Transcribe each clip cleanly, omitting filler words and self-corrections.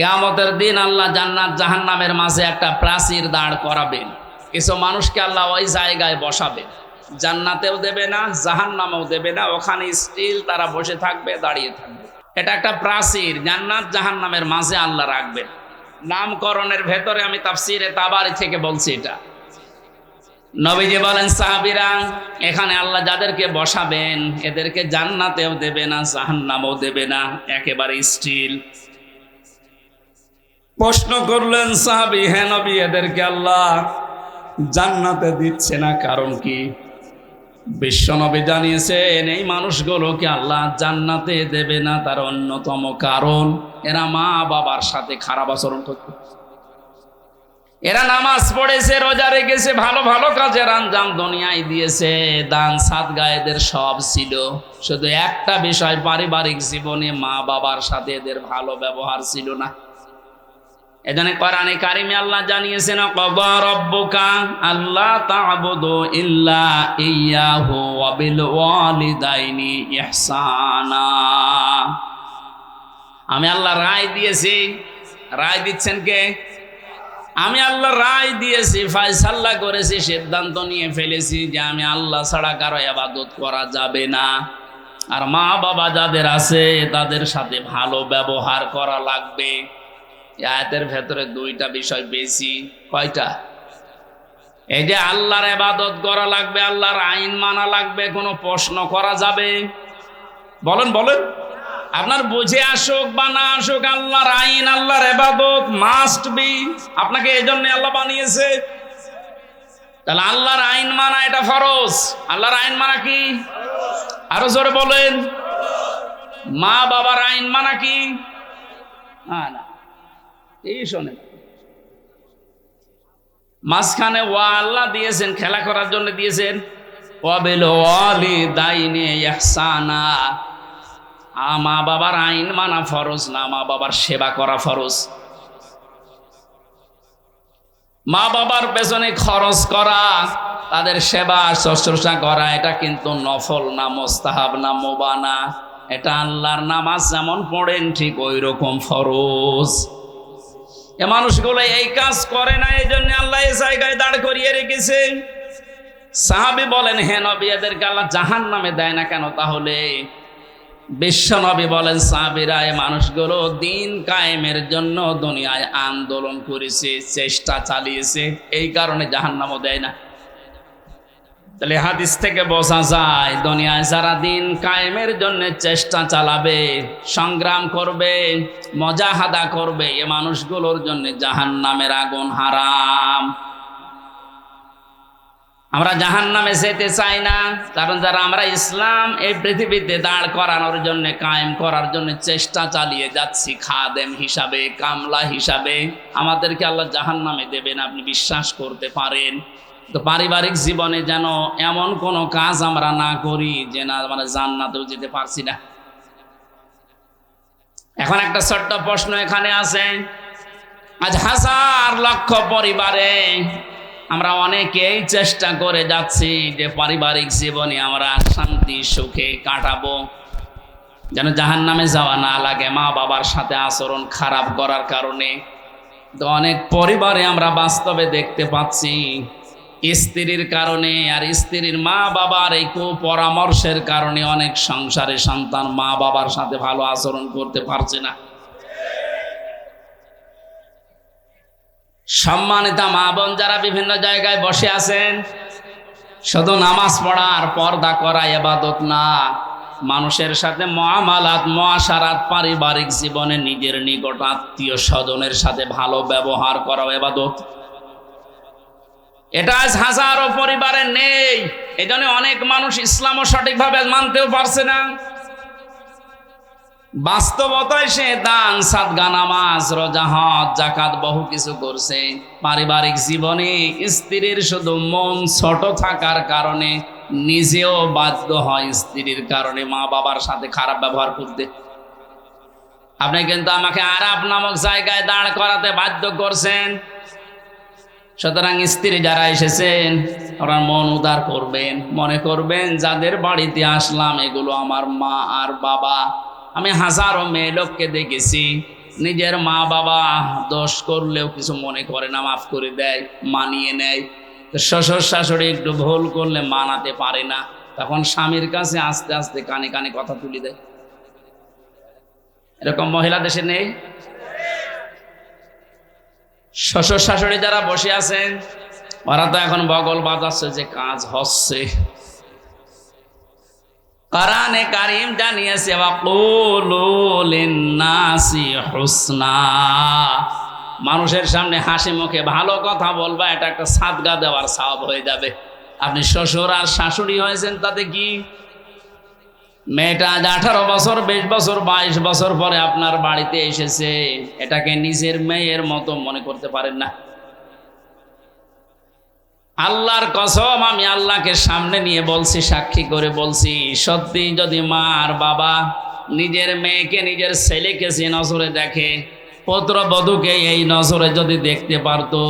কিয়ামতের দিন আল্লাহ জান্নাত জাহান্নামের মাঝে একটা প্রাচীর দাঁড় করাবেন। কিছু মানুষকে আল্লাহ ওই জায়গায় বসাবেন, জান্নাতেও দেবে না জাহান্নামেও দেবে না, ওখানে স্টিল তারা বসে থাকবে, দাঁড়িয়ে থাকবে। এটা একটা প্রাচীর জান্নাত জাহান্নামের মাঝে আল্লাহ রাখবেন। নামকরণের ভেতরে আমি তাফসিরে তাবারি থেকে বলছি এটা। নবীজি বলেন সাহাবীরা, এখানে আল্লাহ যাদেরকে বসাবেন এদেরকে জান্নাতেও দেবে না জাহান্নামেও দেবে না, একেবারে স্টিল। প্রশ্ন করলেন সাহাবী, হে নবী, এদেরকে আল্লাহ জান্নাতে দিচ্ছে না কারণ কি? বিশ্বনবী জানিয়েছেন এই মানুষগুলোকে আল্লাহ জান্নাতে দেবে না তার অন্যতম কারণ এরা মা বাবার সাথে খারাপ আচরণ করত। এরা নামাজ পড়েছে, রোজা রেখেছে, ভালো ভালো কাজের আঞ্জাম দুনিয়ায় দিয়েছে, দান সাদগা এদের সব ছিল, শুধু একটা বিষয় পারিবারিক জীবনে মা বাবার সাথে এদের ভালো ব্যবহার ছিল না। এজন্য কোরআনে কারিমে আল্লাহ জানিয়েছেন ক্বাদা রাব্বুকা আল্লা তা'বুদু ইল্লা ইয়্যাহু ওয়া বিল ওয়ালিদাইনি ইহসানা। আমি আল্লাহ রায় দিয়েছি। রায় দিচ্ছেন কে? আমি আল্লাহ রায় দিয়েছি, ফয়সালা করেছি, সিদ্ধান্ত নিয়ে ফেলেছি যে আমি আল্লাহ ছাড়া কারো ইবাদত করা যাবে না। আর মা বাবা যাদের আছে তাদের সাথে ভালো ব্যবহার করা লাগবে। আয়াতের ভেতরে দুইটা বিষয় বেশি। কয়টা? এই যে আল্লাহর ইবাদত করা লাগবে, আল্লাহর আইন মানা লাগবে, কোনো প্রশ্ন করা যাবে? বলেন বলেন, আপনার বুঝে আসুক বা না আসুক, আল্লাহর আইন আল্লাহর ইবাদত মাস্ট বি। আপনাকে এই জন্য আল্লাহ বানিয়েছে। তাহলে আল্লাহর আইন মানা এটা ফরজ। আল্লাহর আইন মানা কি? আরো জোরে বলেন। মা বাবার আইন মানা কি? না, এই শোনেন, মাঝখানে ওয়া আল্লাহ দিয়েছেন, খেলা করার জন্য দিয়েছেন। ওয়া বিল ওয়ালিদাইনি ইহসানা। মা বাবার আইন মানা ফরজ না, মা বাবার সেবা করা ফরজ। মা বাবার পেছনে খরচ করা, তাদের সেবা শুশ্রূষা করা, এটা কিন্তু নফল না, মুস্তাহাব না, মুবাহ না। এটা আল্লাহর নামাজ যেমন পড়েন ঠিক ওই রকম ফরজ। এ মানুষগুলো এই কাজ করে না, এই জন্য আল্লাহ এই জায়গায় দাঁড় করিয়ে রেখেছে। সাহাবী বলেন, হে নবী, এদেরকে আল্লাহ জাহান্নামে দেয় না কেন তাহলে? বিশ্ব নবী বলেন, সাহাবীরা, এই মানুষগুলো দিন কায়েমের জন্য দুনিয়ায় আন্দোলন করেছে, চেষ্টা চালিয়েছে, এই কারণে জাহান্নামও দেয় না। তাহলে হাদিস থেকে বোঝা যায় দুনিয়ায় যারা দিন কায়েমের জন্য চেষ্টা চালাবে, সংগ্রাম করবে, মুজাহাদা করবে, এ মানুষগুলোর জন্য জাহান্নামের আগুন হারাম। আমরা জাহান্নামে যেতে চাই না, কারণ যারা আমরা ইসলাম এই পৃথিবীতে দাঁড় করানোর জন্য, কায়েম করার জন্য চেষ্টা চালিয়ে যাচ্ছি, খাদেম হিসাবে, কামলা হিসাবে, আমাদেরকে আল্লাহ জাহান্নামে দেবেন, আপনি বিশ্বাস করতে পারেন। তো পারিবারিক জীবনে যেন এমন কোনো কাজ আমরা না করি যে না মানে জান্নাতেও যেতে পারছি না। এখন একটা ছোট্ট প্রশ্ন এখানে আছে, আজ হাজার লক্ষ পরিবারে আমরা অনেকেই চেষ্টা করে যাচ্ছি যে পারিবারিক জীবনে আমরা শান্তি সুখে কাটাবো, যেন জাহান্নামে যাওয়া না লাগে মা বাবার সাথে আচরণ খারাপ করার কারণে। তো অনেক পরিবারে আমরা বাস্তবে দেখতে পাচ্ছি স্ত্রীর কারণে আর স্ত্রীর মা বাবার এই কুপরামর্শের কারণে অনেক সংসারে সন্তান মা বাবার সাথে ভালো আচরণ করতে পারছে না। সম্মানিতা মা বোন যারা বিভিন্ন জায়গায় বসে আছেন, শুধু নামাজ পড়া আর পর্দা করা ইবাদত না, মানুষের সাথে মুআমালাত, মুআশারাত, পারিবারিক জীবনে নিজের নিকট আত্মীয় স্বজনের সাথে ভালো ব্যবহার করা ইবাদত। এটা আজ হাজারো পরিবারে নেই। এই জন্য অনেক মানুষ ইসলামও সঠিকভাবে মানতেও পারছে না। বাস্তবতায় সে দান সাদগা, নামাজ, রোজা, হজ, যাকাত বহু কিছু করছে, পারিবারিক জীবনে স্ত্রীর শুধু মন ছোট থাকার কারণে নিজেও বাধ্য হয় স্ত্রীর কারণে মা বাবার সাথে খারাপ ব্যবহার করতে। আপনি কিন্তু আমাকে আরাপ নামক জায়গায় দাঁড় করাতে বাধ্য করছেন। সুতরাং স্ত্রী যারা এসেছেন ওরা মন উদার করবেন, মনে করবেন যাদের বাড়িতে আসলাম এগুলো আমার মা আর বাবা। আমি হাজারো মেয়ে লোককে দেখেছি নিজের মা বাবা দোষ করলেও কিছু মনে করে না, মাফ করে দেয়, মানিয়ে নেয়। শ্বশুর শাশুড়ি একটু ভুল করলে মানাতে পারে না, তখন স্বামীর কাছে আস্তে আস্তে কানে কানে কথা তুলে দেয়। এরকম মহিলা দেশে নেই? শ্বশুর শাশুড়ি যারা বসে আছেন ওরা তো এখন বগল বাজাচ্ছে যে কাজ হচ্ছে। কোরআনে কারীম জানিয়েছে ওয়াকুলু লিন-নাসি হুসনা, মানুষের সামনে হাসি মুখে ভালো কথা বলবা, এটা একটা সাদকা দেওয়ার সওয়াব হয়ে যাবে। আপনি শ্বশুর আর শাশুড়ি হয়েছেন তাতে কি? মেয়েটা আজ 18 বছর 20 বছর 22 বছর পরে আপনার বাড়িতে এসেছে, এটাকে নিজের মেয়ের মতো মনে করতে পারেন না। আল্লাহর কসম, আমি আল্লাহকে সামনে নিয়ে বলছি, সাক্ষী করে বলছি, সত্যি যদি মা আর বাবা নিজের মেয়েকে নিজের ছেলেকে যে নজরে দেখে, পুত্রবধূকে এই নজরে যদি দেখতে পারতো,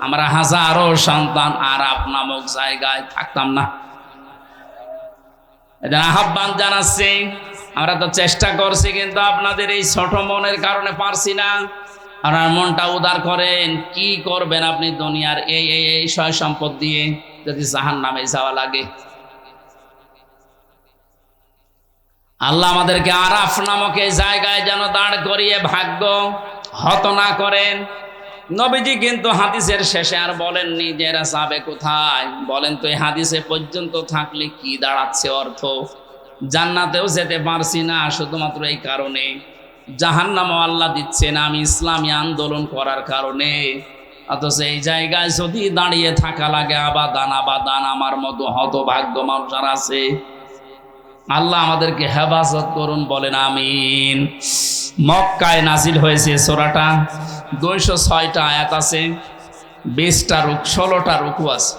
আমরা হাজারো সন্তান আর নামক জায়গায় থাকতাম না। এদের আহ্বান জানাচ্ছি, আমরা তো চেষ্টা করছি, কিন্তু আপনাদের এই ছোট মনের কারণে পারছি না। আপনার মনটা উদার করেন, কি করবেন আপনি দুনিয়ার এই সয় সম্পদ দিয়ে যদি জাহান্নামে যাওয়া লাগে? আল্লাহ আমাদেরকে আরাফ নামক এই জায়গায় যেন দাঁড় করিয়ে ভাগ্য হত না করেন। নবীজি কিন্তু হাদিসের শেষে আর বলেননি যে এরা যাবে কোথায়। বলেন তো এই হাদিসে পর্যন্ত থাকলে কি দাঁড়াচ্ছে অর্থ? জান্নাতেও যেতে পারছি না শুধুমাত্র এই কারণে, জাহান্নামও আল্লাহ দিচ্ছে না আমি ইসলামী আন্দোলন করার কারণে। অথচ এই জায়গায় যদি দাঁড়িয়ে থাকা লাগে আবাদান আবাদান, আমার মতো হতভাগ্য মানুষ আর আছে। আল্লাহ আমাদেরকে হেফাজত করুন, বলেন আমিন। মক্কায় নাজিল হয়েছে সূরাটা, 206টা আয়াত আছে, 20টা 16টা রুকু আছে।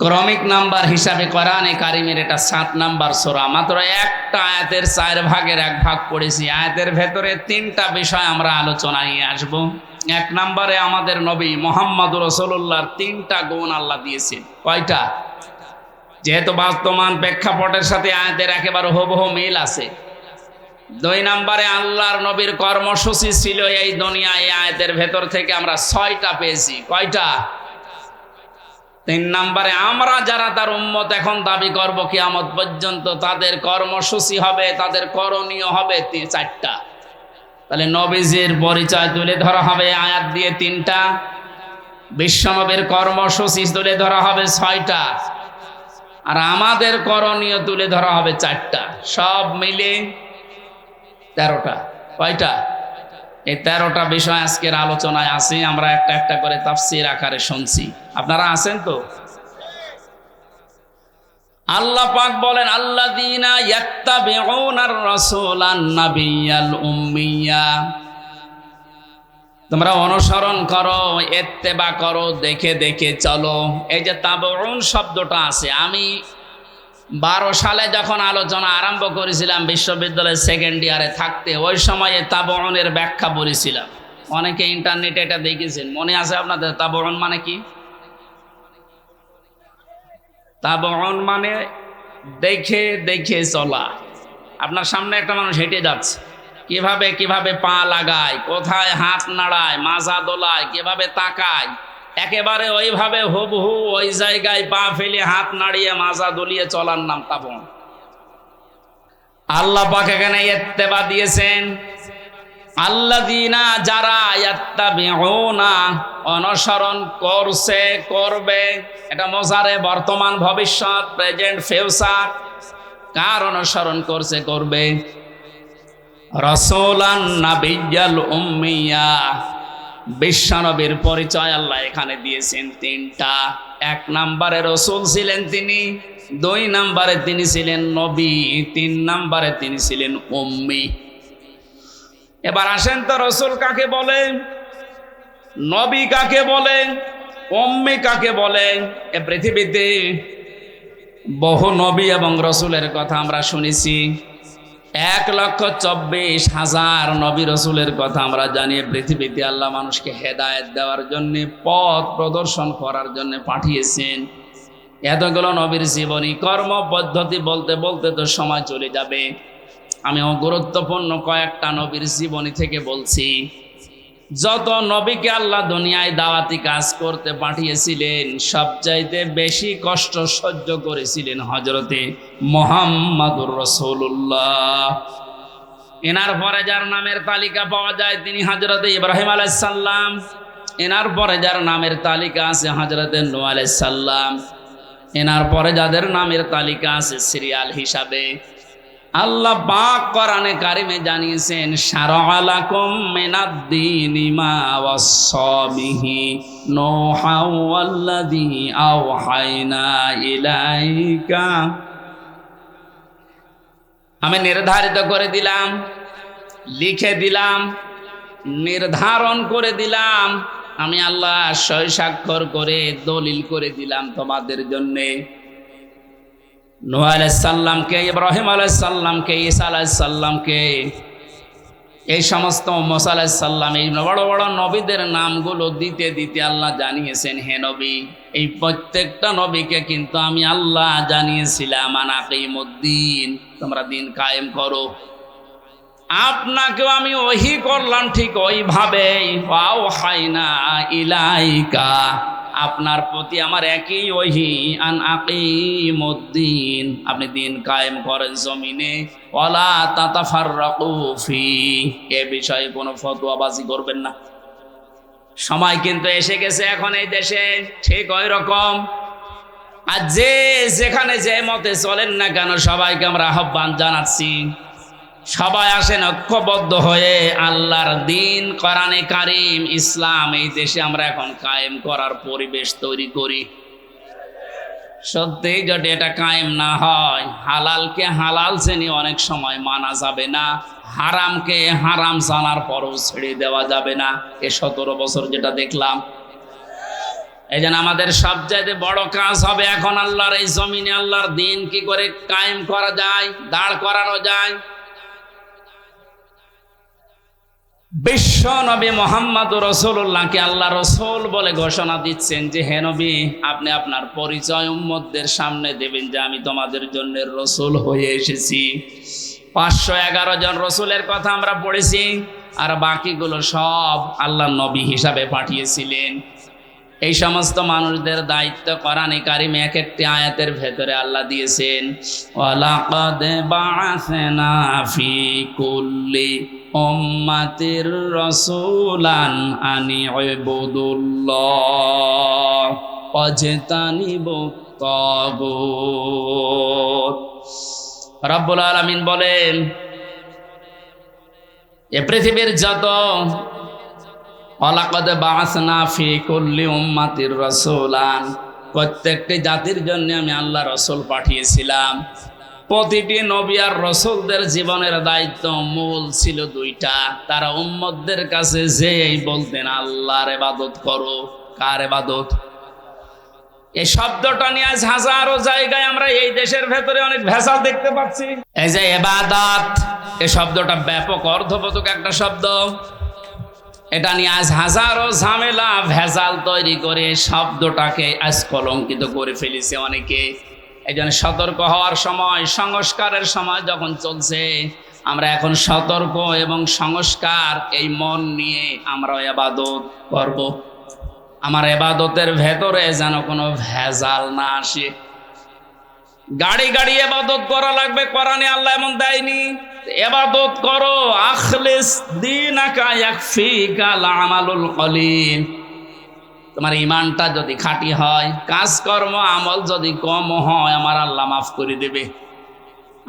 ক্রমিক নাম্বার হিসাবে কোরআনে কারিমের এটা 7 নাম্বার সূরা। মাত্র একটা আয়াতের 4 ভাগের 1 ভাগ পড়েছি। আয়াতের ভেতরে 3টা বিষয় আমরা আলোচনায় নিয়ে আসব। 1 নম্বরে আমাদের নবী মুহাম্মদুর রাসূলুল্লাহর 3টা গুণ আল্লাহ দিয়েছেন। কয়টা? যেহেতু বর্তমান প্রেক্ষাপটের সাথে আয়াতের একেবারে হুবহু মিল আছে। 2 নম্বরে আল্লাহর নবীর কর্মসূচি ছিল এই দুনিয়ায়, এই আয়াতের ভেতর থেকে আমরা 6টা পেয়েছি। কয়টা? 3 নম্বরে আমরা যারা তার উম্মত এখন দাবি করব কিয়ামত পর্যন্ত, তাদের কর্মসূচি হবে, তাদের করণীয় হবে 4টা। তাহলে নবীজির পরিচয় তুলে ধরা হবে আয়াত দিয়ে 3টা, বিশ্বনবীর কর্মসূচি তুলে ধরা হবে 6টা, আর আমাদের করণীয় তুলে ধরা হবে 4টা। সব মিলে 13টা। কয়টা? এই 13টা বিষয় আজকের আলোচনায় আছে। আমরা একটা একটা করে তাফসীর আকারে শুনছি। আপনারা আছেন তো? আল্লাহ পাক বলেন আল্লাযীনা ইয়াত্তাবিউনার রাসূলান নাবিয়্যাল উম্মিয়্যা, তোমরা অনুসরণ করো, ইত্তেবা করো, দেখে দেখে চলো। এই যে তাবউন শব্দটা আছে, আমি 12 সালে যখন আলোচনা আরম্ভ করেছিলাম বিশ্ববিদ্যালয়ের 2nd ইয়ারে থাকতে, ওই সময়ে তাবউনের ব্যাখ্যা বলেছিলাম। অনেকে ইন্টারনেটে এটা দেখেছেন, মনে আছে আপনাদের? তাবউন মানে কি? তাবউন মানে দেখে দেখে চলা। আপনার সামনে একটা মানুষ হেঁটে যাচ্ছে, কিভাবে কিভাবে পা লাগায়, কোথায় হাত নাড়ায়, মাজা দোলায়, কিভাবে তাকায়, একেবারে ওইভাবে হুবহু ওই জায়গায় পা ফেলে হাত নাড়িয়ে মাজা দলিয়ে চলার নাম তাবউন। আল্লাহ পাক এখানে ইত্তেবা দিয়েছেন, আল্লাযীনা যারা ইয়াত্তাবিউনা অনুসরণ করছে, করবে। এটা মোজারে, বর্তমান, ভবিষ্যৎ, প্রেজেন্ট, ফিউচার। কার অনুসরণ করছে, করবে? রাসূলান নাবিয়্যাল উম্মিয়্যা, বিশ্বনবীর পরিচয় আল্লাহ এখানে দিয়েছেন 3টা। 1 নম্বরে রাসূল ছিলেন তিনি, 2 নম্বরে তিনি ছিলেন নবী, 3 নম্বরে তিনি ছিলেন উম্মি। এবার আসেন তো, রাসূল কাকে বলে, নবী কাকে বলে, উম্মি কাকে বলে? এ পৃথিবীতে বহু নবী এবং রাসূলের কথা আমরা শুনেছি। 1,24,000 নবী রাসূলের কথা আমরা জানি। পৃথিবীতে আল্লাহ মানুষকে হেদায়েত দেওয়ার জন্য, পথ প্রদর্শন করার জন্য পাঠিয়েছেন। এতগুলো নবীর জীবনী, কর্ম পদ্ধতি বলতে বলতে তো সময় চলে যাবে। আমি গুরুত্বপূর্ণ কয়েকটা নবীর জীবনী থেকে বলছি। যত নবীকে আল্লাহ দুনিয়ায় দাওয়াতি কাজ করতে পাঠিয়েছিলেন, সবচাইতে বেশি কষ্ট সহ্য করেছিলেন হযরতে মুহাম্মাদুর রাসূলুল্লাহ। এনার পরে যার নামের তালিকা পাওয়া যায় তিনি হযরতে ইব্রাহিম আলাইহিস সালাম। এনার পরে যার নামের তালিকা আছে হযরতে নূহ আলাইহিস সালাম। এনার পরে যাদের নামের তালিকা আছে সিরিয়াল হিসাবে, আল্লাহ পাক কোরআনে কারিমে জানিয়েছেন, শারআ লাকুম মিনাদ-দীনি মা ওয়াসসা বিহি নূহা ওয়াল্লাযী আওহায়না ইলাইকা। আমি নির্ধারিত করে দিলাম, লিখে দিলাম, নির্ধারণ করে দিলাম, আমি আল্লাহ সই স্বাক্ষর করে দলিল করে দিলাম তোমাদের জন্যে। নূহ আলাইহিস সালামকে, ইব্রাহিম আলাইহিস সালামকে, ঈসা আলাইহিস সালামকে, এই সমস্ত মুসা আলাইহিস সালাম, এই বড় বড় নবীদের নামগুলো দিতে দিতে আল্লাহ জানিয়েছেন, হে নবী, এই প্রত্যেকটা নবীকে কিন্তু আমি আল্লাহ জানিয়েছিলাম আনাকিমুদ্দিন, তোমরা দিন কায়েম করো। আপনাকেও আমি ওহী করলাম ঠিক ওইভাবে, ওয়াওহাইনা ইলাইকা, আপনার প্রতি আমার একই ওহী, আন আকিমুদ্দিন, আপনি দিন কায়েম করেন জমিনে, ওয়ালা তাতাফাররাকু ফি, এ বিষয়ে কোনো ফতোয়াবাজি করবেন না। সময় কিন্তু এসে গেছে এখন এই দেশে ঠিক ওই রকম। আর যে যেখানে যে মতে চলেন না কেন, সবাইকে আমরা আহ্বান জানাচ্ছি, সবাই আসেন ঐক্যবদ্ধ হয়ে আল্লাহর দিন, কোরআনে কারিম, ইসলাম এই দেশে আমরা এখন কায়েম করার পরিবেশ তৈরি করি। সত্যি যদি এটা কায়েম না হয়, হালালকে হালাল শ্রেণী অনেক সময় মানা যাবে না, হারামকে হারাম জানার পরও ছেড়ে দেওয়া যাবে না। এ 17 বছর যেটা দেখলাম, এই জন্য আমাদের সবচাইতে বড় কাজ হবে এখন আল্লাহর এই জমিনে আল্লাহর দিন কি করে কায়েম করা যায়, দাঁড় করানো যায়। বিশ্ব নবী মুহাম্মদুর রাসূলুল্লাহকে আল্লাহ রাসূল বলে ঘোষণা দিচ্ছেন যে, হে নবী, আপনি আপনার পরিচয় উম্মতদের সামনে দেবেন যে আমি তোমাদের জন্য রাসূল হয়ে এসেছি। 511 জন রাসূলের কথা আমরা পড়েছি, আর বাকিগুলো সব আল্লাহ নবী হিসাবে পাঠিয়েছিলেন। এই সমস্ত মানুষদের দায়িত্ব কোরআনে কারিমে এক একটি আয়াতের ভেতরে আল্লাহ দিয়েছেন, ওয়ালাকাদ বাআসনা ফি কুল্লি উম্মাতির রাসূলান আনি ইবুদুল্লাহ ওয়াজতানিবুত তাগুত। রব্বুল আলামিন বলেন, এ পৃথিবীর যত, ওয়ালাকাদ বাআসনা ফি কুল্লি উম্মাতির রাসূলান, প্রত্যেকটি জাতির জন্য আমি আল্লাহ রাসূল পাঠিয়েছিলাম। প্রতিটি নবী আর রাসূলদের জীবনের দায়িত্ব মূল ছিল দুইটা, তারা উম্মতদের কাছে যেই বলতেন আল্লাহর ইবাদত করো। কার ইবাদত? এই শব্দটা নিয়ে আজ হাজারো জায়গায় আমরা এই দেশের ভেতরে অনেক ভেজাল দেখতে পাচ্ছি। এই যে ইবাদত, এই শব্দটা ব্যাপক অর্থবোধক একটা শব্দ, এটা নিয়ে আজ হাজারো ঝামেলা ভেজাল তৈরি করে শব্দটাকে আজ কলঙ্কিত করে ফেলেছে অনেকে। এই জন্য সতর্ক হওয়ার সময়, সংস্কারের সময় যখন চলছে, আমরা এখন সতর্ক এবং সংস্কার এই মন নিয়ে আমরা ইবাদত করব। আমার ইবাদতের ভেতরে যেন কোনো ভেজাল না আসে। গাড়ি গাড়ি ইবাদত করা লাগবে, কোরআনে আল্লাহ এমন দেয়নি। ইবাদত করো, আখলিস দীনাকা ইয়াকফিকাল আমালুল কলিল। তোমার ঈমানটা যদি খাঁটি হয়, কাজকর্ম আমল যদি কম হয়, আমার আল্লাহ মাফ করে দেবে।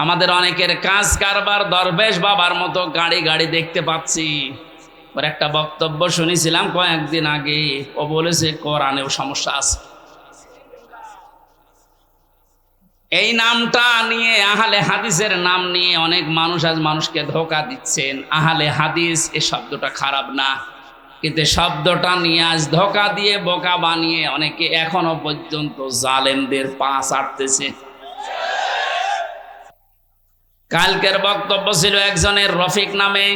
আমাদের অনেকের কাজ কারবার দরবেশ বাবার মতো গাড়ি গাড়ি দেখতে পাচ্ছি। ওর একটা বক্তব্য শুনেছিলাম কয়েকদিন আগে, ও বলেছে কোরআনেও সমস্যা আছে। এই নামটা নিয়ে, আহলে হাদিসের নাম নিয়ে অনেক মানুষ আজ মানুষকে ধোঁকা দিচ্ছেন। আহলে হাদিস এই শব্দটা খারাপ না, কিন্তু শব্দটা নিয়ে আজ ধোঁকা দিয়ে বোকা বানিয়ে অনেকে এখনো পর্যন্ত জালেমদের পা চাটতেছে। কালকের বক্তব্য ছিল একজনের রফিক নামে,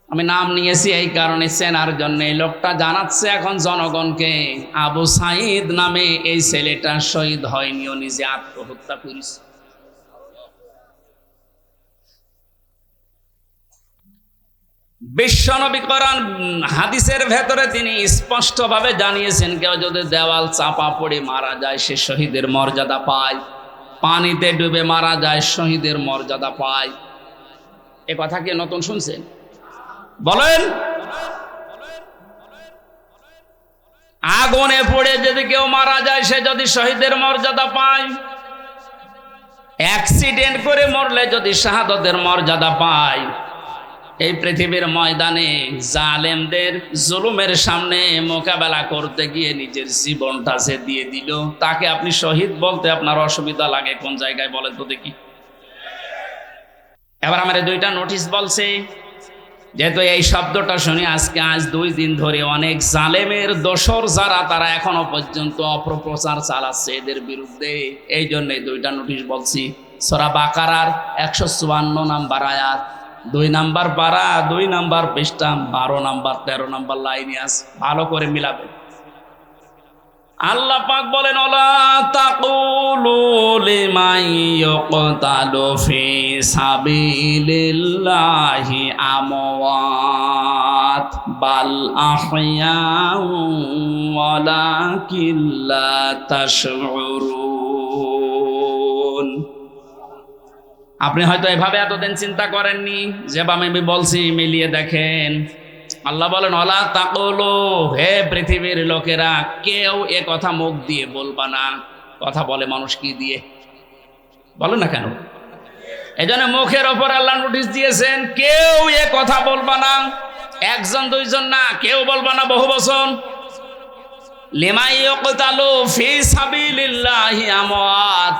আমি নাম নিয়েছি এই কারণে চেনার জন্য। এই লোকটা জানাচ্ছে এখন জনগণকে, আবু সাঈদ নামে এই ছেলেটা শহীদ হয়নি, ও নিজে আত্মহত্যা করেছে। বিশ্বনবী কোরআন হাদিসের ভেতরে তিনি স্পষ্টভাবে জানিয়েছেন, কেউ যদি দেওয়াল চাপা পড়ে মারা যায় সে শহীদের মর্যাদা পায়, পানিতে ডুবে মারা যায় শহীদের মর্যাদা পায়। এ কথা কি নতুন শুনছেন? বলেন। আগুনে পড়ে যদি কেউ মারা যায় সে যদি শহীদের মর্যাদা পায়, অ্যাক্সিডেন্ট করে মরলে যদি শাহাদতের মর্যাদা পায়, এই পৃথিবীর ময়দানে জালেমদের জুলুমের সামনে মোকাবেলা করতে গিয়ে নিজের জীবনটা সে দিয়ে দিল, তাকে আপনি শহীদ বলতে আপনার অসুবিধা লাগে কোন জায়গায় বলেন তো দেখি? এবার আমার দুইটা নোটিশ বলছে, যেহেতু এই শব্দটা শুনি আজ 2 দিন ধরে অনেক জালেমের দোসর যারা তারা এখনো পর্যন্ত অপপ্রচার চালাচ্ছে এদের বিরুদ্ধে, এই জন্য 2টা নোটিশ বলছি। সূরা বাকারার 154 নম্বর আয়াত, 2 নাম্বার পারা, 2 নাম্বার পৃষ্ঠা, 12 নাম্বার 13 নাম্বার লাইনে আছে, ভালো করে মিলাবে। আল্লাহ পাক বলেন, ওয়ালা তাকুলু লিমান ইউকতালু ফি সাবিলিল্লাহি আমওয়াত বাল আহইয়াউ ওয়ালাকিন লা তাশউরুন। আপনি হয়তো এভাবে এতদিন চিন্তা করেননি, যেভাবে আমি বলছি মিলিয়ে দেখেন। আল্লাহ বলেন, ওয়ালা তাকুলু, হে পৃথিবীর লোকেরা, কেউ এ কথা মুখ দিয়ে বলবা না। কথা বলে মানুষ কি দিয়ে? বলে না কেন? এজন্য মুখের ওপর আল্লাহ নোটিশ দিয়েছেন, কেউ এ কথা বলবা না। 1 জন 2 জন না, কেউ বলবা না, বহু বচন। লিমান ইউকতালু ফি সাবিলিল্লাহি আমওয়াত,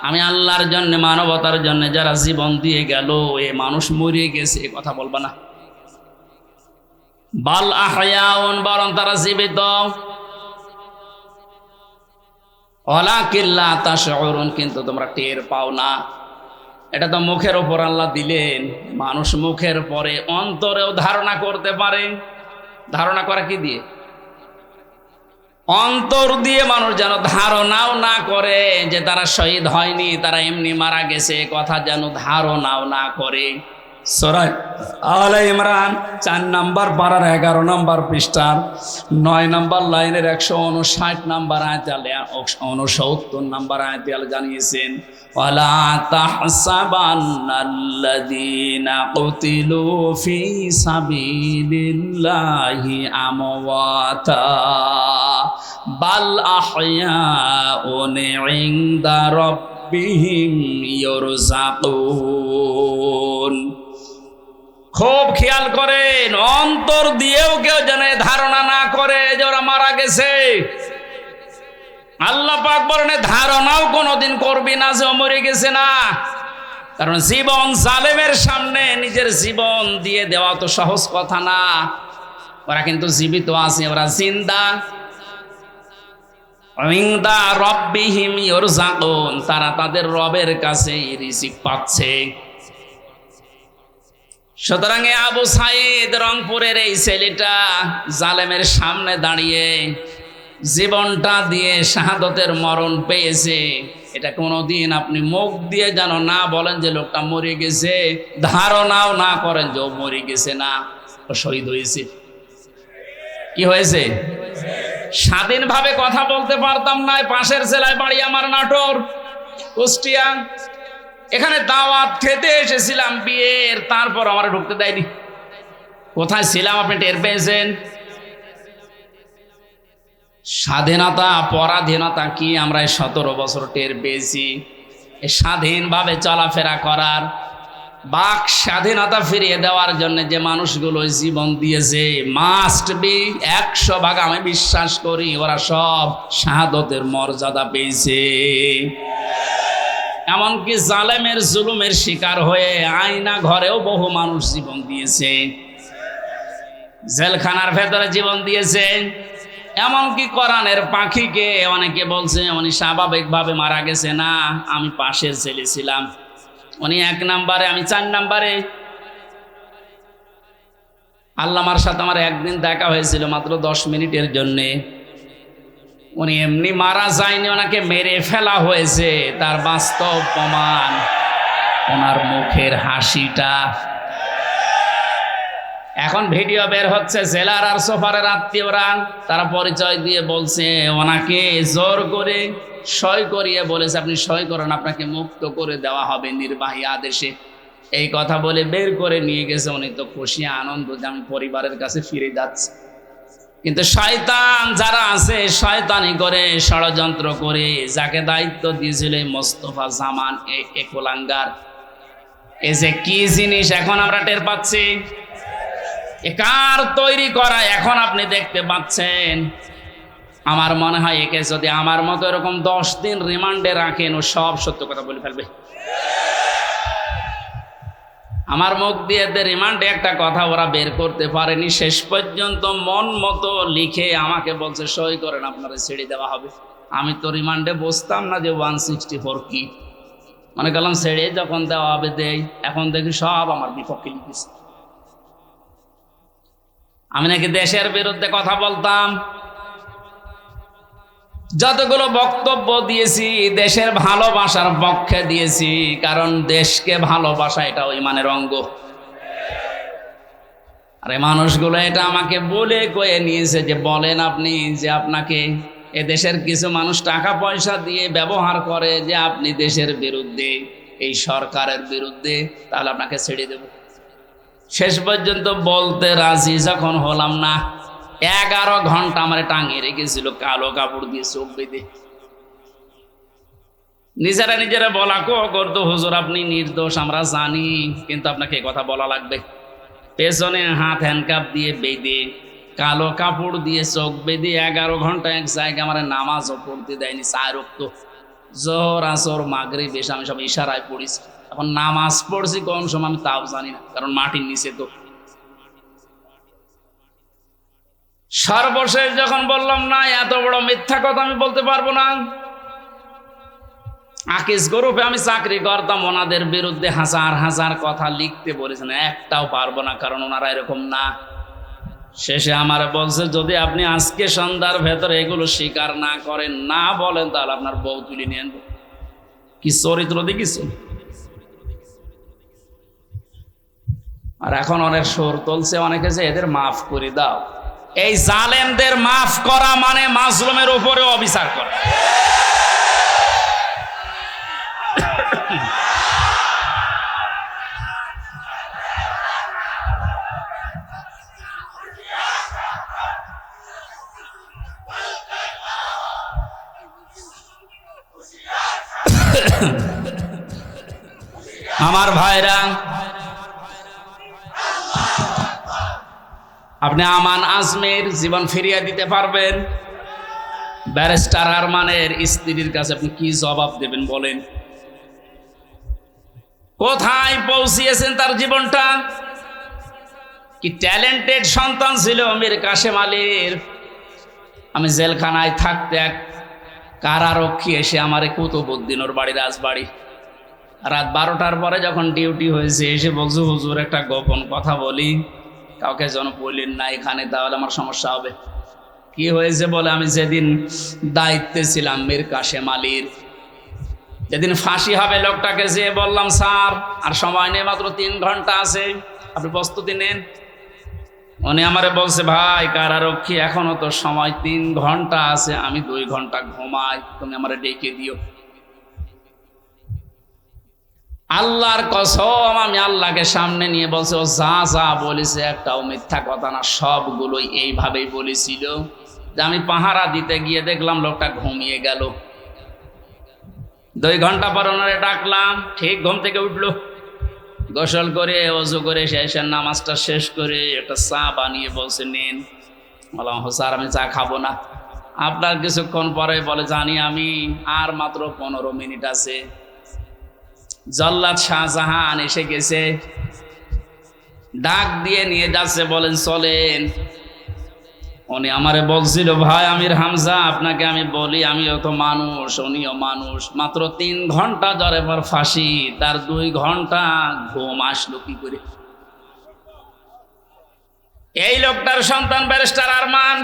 আমি আল্লাহর জন্য, মানবতার জন্য যারা জীবন দিয়ে গেল, এ মানুষ মরে গেছে, এ কথা বলবা না। বাল আহয়াউন, বরং তারা জীবিত। ওয়ালাকিন লা তাশউরুন, কিন্তু তোমরা টের পাও না। এটা তো মুখের উপর আল্লাহ দিলেন, মানুষ মুখের পরে অন্তরেও ধারণা করতে পারে। ধারণা করে কি দিয়ে? অন্তর দিয়ে মানুষ যেন ধারণাও না করে যে তারা শহীদ হয়নি, তারা এমনি মারা গেছে, কথা যেন ধারণাও না করে। সূরা আলে ইমরান 4 নাম্বার পারার 11 নাম্বার পৃষ্ঠার 9 নাম্বার লাইনের 159 নাম্বার আয়াতে আল্লাহ 69 নাম্বার আয়াতে আল্লাহ জানিয়েছেন, ওয়ালা তাহসাবান্নাল্লাযীনা কুতিলু ফি সাবিলিল্লাহি আমওয়াতা বাল আহয়াউন ইনদা রাব্বিহিম ইরযাকুন। খুব খেয়াল করেন, অন্তর দিয়েও কেউ যেন ধারণা না করে যে ওরা মারা গেছে। আল্লাহ পাক বলেন, ধারণাও কোনোদিন করবি না যে ও মরে গেছে না। কারণ জীবন জালেমের সামনে নিজের জীবন দিয়ে দেওয়া তো সহজ কথা না। ওরা কিন্তু জীবিত আছে, ওরা জিন্দা। ইনদা রাব্বিহিম ইরযাকুন, তারা তাদের রবের কাছে রিজিক পাচ্ছে। সুতরাং আবু সাইদ রংপুরের এই ছেলেটা জালেমের সামনে দাঁড়িয়ে জীবনটা দিয়ে শাহাদতের মরণ পেয়েছে। এটা কোনোদিন আপনি মুখ দিয়ে যেন না বলেন যে লোকটা মরে গেছে, ধারণাও না করেন যে ও মরে গেছে না, ও শহীদ হয়েছে। কি হয়েছে? স্বাধীনভাবে কথা বলতে পারতাম না। পাশের জেলায় বাড়ি আমার, নাটোর, কুষ্টিয়া। এখানে দাওয়াত খেতে এসেছিলাম বিয়ের, তারপর আমার ঢুকতে দেয়নি। কোথায় ছিলাম আপনি টের পেয়েছেন? স্বাধীনতা পরাধীনতা কি আমরা 17 বছর টের পেয়েছি। স্বাধীনভাবে চলাফেরা করার, বাক স্বাধীনতা ফিরিয়ে দেওয়ার জন্য যে মানুষগুলো জীবন দিয়েছে, মাস্ট বি 100 ভাগ আমি বিশ্বাস করি ওরা সব শাহাদতের মর্যাদা পেয়েছে। এমনকি জালেমের জুলুমের শিকার হয়ে আয়না ঘরেও বহু মানুষ জীবন দিয়েছে, জেলখানার ভেতরে জীবন দিয়েছে। এমনকি কোরআনের পাখিকে অনেকে বলছে উনি স্বাভাবিকভাবে মারা গেছে না, আমি পাশের ছেলে ছিলাম, উনি 1 নাম্বারে, আমি 4 নাম্বারে। আল্লামার সাথে আমার একদিন দেখা হয়েছিল মাত্র 10 মিনিটের জন্যে। উনি এমনি মারা যায়নি, ওনাকে মেরে ফেলা হয়েছে। তার বাস্তব প্রমাণ ওনার মুখের হাসিটা। এখন ভিডিও বের হচ্ছে, জেলার আর সোফারের আত্মীয়রা তারা পরিচয় দিয়ে বলছে ওনাকে জোর করে সই করিয়ে বলেছে আপনি সই করেন, আপনাকে মুক্ত করে দেওয়া হবে নির্বাহী আদেশে। এই কথা বলে বের করে নিয়ে গেছে। উনি তো খুশি আনন্দ যে আমি পরিবারের কাছে ফিরে যাচ্ছি। কিন্তু শয়তান যারা আছে শয়তানি করে ষড়যন্ত্র করে, যাকে দায়িত্ব দিয়েছিল এই মোস্তফা জামান এই কোলাঙ্গার, এই যে কি জিনিস এখন আমরা টের পাচ্ছি, এ কার তৈরি করা এখন আপনি দেখতে পাচ্ছেন। আমার মনে হয় একে যদি আমার মতো এরকম 10 দিন রিমান্ডে রাখেন ও সব সত্য কথা বলে ফেলবে। আমার মুখ দিয়ে রিমান্ডে একটা কথা ওরা বের করতে পারেনি, শেষ পর্যন্ত মন মতো লিখে আমাকে বলছে সই করেন আপনারা ছেড়ে দেওয়া হবে। আমি তো রিমান্ডে বসতাম না যে 164 কি, মনে করলাম ছেড়ে যখন দেওয়া হবে দেই। এখন দেখি সব আমার বিপক্ষে লিখেছে। আমি নাকি দেশের বিরুদ্ধে কথা বলতাম। যতগুলো বক্তব্য দিয়েছি দেশের ভালোবাসার পক্ষে দিয়েছি, কারণ দেশকে ভালোবাসা এটা ইমানের অঙ্গ। আরে মানুষগুলো এটা আমাকে বলে কয়ে নিয়েছে যে বলেন আপনি যে আপনাকে এ দেশের কিছু মানুষ টাকা পয়সা দিয়ে ব্যবহার করে যে আপনি দেশের বিরুদ্ধে, এই সরকারের বিরুদ্ধে, তাহলে আপনাকে ছেড়ে দেব। শেষ পর্যন্ত বলতে রাজি যখন হলাম না, 11 ঘন্টা আমার টাঙিয়ে রেখেছিল কালো কাপড় দিয়ে চোখ বেঁধে। নিজেরা বলা করতো হুজুর আপনি নির্দোষ আমরা জানি, কিন্তু আপনাকে কথা বলা লাগবে। পেছনে হাত হ্যান্ডকাপ দিয়ে বেঁধে কালো কাপড় দিয়ে চোখ বেঁধে 11 ঘন্টা এক জায়গায় আমার নামাজও পড়তে দেয়নি। 4 ওয়াক্ত জোহর আসর মাগরিব এসে আমি সব ইশারায় পড়িছি। এখন নামাজ পড়ছি কোন সময় আমি তাও জানি না, কারণ মাটির নিচে তো। সর্বশেষ যখন বললাম না এত বড় মিথ্যা কথা আমি বলতে পারবো না, আকিস গ্রুপে আমি চাকরি করতাম, ওনাদের বিরুদ্ধে হাজার হাজার কথা লিখতে বলেছেন, একটাও পারবো না, কারণ ওনারা এরকম না। শেষে আমার বলছে যদি আপনি আজকে সন্ধ্যার ভেতরে এগুলো স্বীকার না করেন, না বলেন, তাহলে আপনার বউ তুলে নিয়ে আনবো। কি চরিত্র দেখিস। আর এখন অনেক সুর তুলছে অনেকে যে এদের মাফ করে দাও। এই জালেমদের মাফ করা মানে মাজলুমের উপরে অবিচার করা। আমার ভাইরা, আপনি আমান আজমের জীবন ফিরিয়ে দিতে পারবেন? ব্যারিস্টার আরমানের স্ত্রীর কাছে আপনি কি জবাব দেবেন বলেন? কোথায় পৌঁছিয়েছেন তার জীবনটা? কি ট্যালেন্টেড সন্তান ছিল মীর কাশেম আলীর। আমি জেলখানায় থাকতে এক কারারক্ষী এসে আমারে কুতুবউদ্দিন ওর বাড়ি, রাজবাড়ি, রাত 12টার পরে যখন ডিউটি হয়েছে এসে বলছে হুজুর একটা গোপন কথা বলি, কাউকে যেন বললেন না এখানে, তাহলে আমার সমস্যা হবে। কি হয়েছে বলে, আমি যেদিন দায়িত্বে ছিলাম মীর কাশেম আলীর, যেদিন ফাঁসি হবে লোকটাকে যেয়ে বললাম স্যার আর সময় নেই, মাত্র 3 ঘন্টা আছে, আপনি প্রস্তুতি নেন। উনি আমারে বলছে ভাই কারারক্ষী এখনো তো সময় 3 ঘন্টা আছে, আমি 2 ঘন্টা ঘুমাই, তুমি আমারে ডেকে দিও। আল্লাহর কসম আমি আল্লাহকে সামনে নিয়ে বলছে ও যা যা বলেছে একটাও মিথ্যা কথা না, সবগুলোই এইভাবেই বলেছিল। যে আমি পাহারা দিতে গিয়ে দেখলাম লোকটা ঘুমিয়ে গেল। 2 ঘন্টা পর ওনারে ডাকলাম, ঠিক ঘুম থেকে উঠলো, গোসল করে ওযু করে শেষের নামাজটা শেষ করে একটা চা বানিয়ে বলছে নেন। বললাম স্যার আমি চা খাবো না। আপনার কিছুক্ষণ পরে বলে জানি আমি, আর মাত্র 15 মিনিট আছে। জল্লাদ শাহজাহান এসে গেছে, ডাক দিয়ে নিয়ে যাচ্ছে, বলেন চলেন। উনি আমারে বলছিল ভাই আমির হামজা আপনাকে আমি বলি আমিও তো মানুষ, উনিও মানুষ, মাত্র 3 ঘন্টা জ্বরে পর ফাঁসি, তার 2 ঘন্টা ঘুম আসলো কি করে? এই লোকটার সন্তান ব্যারিস্টার আরমান,